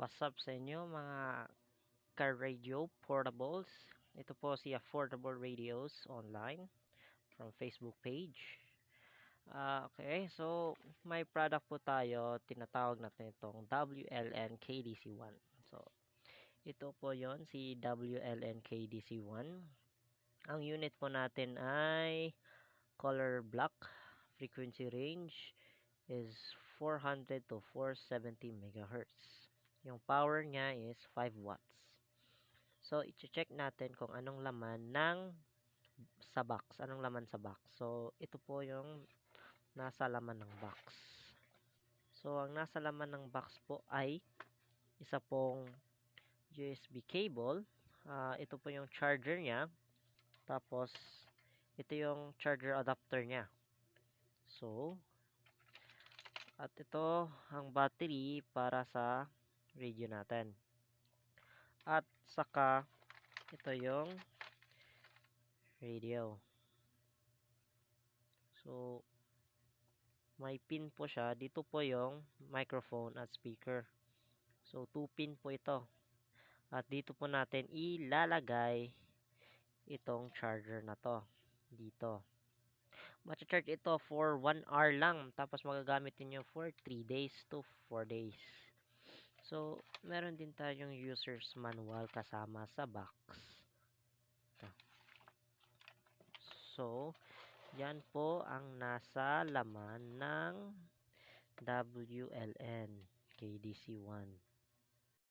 What's up sa inyo mga car radio portables? Ito po si Affordable Radios Online from Facebook page. Okay, so may product po tayo, tinatawag natin itong WLN KD C1. So, ito po yon si WLN KD C1. Ang unit po natin ay color black. Frequency range is 400 to 470 megahertz. Yung power niya is 5 watts. So, i-check natin kung anong laman sa box. Anong laman sa box. So, ito po yung nasa laman ng box. So, ang nasa laman ng box po ay isa pong USB cable. Ito po yung charger niya. Tapos, ito yung charger adapter niya. So, at ito ang battery para sa radio natin. At saka ito yung radio. So may pin po siya. Dito po yung microphone at speaker. So 2 pin po ito. At dito po natin ilalagay itong charger na to. Dito. Macha-charge ito for 1 hour lang. Tapos magagamit niyo for 3 days to 4 days. So, meron din tayong user's manual kasama sa box. Ito. So, yan po ang nasa laman ng WLN KD C1.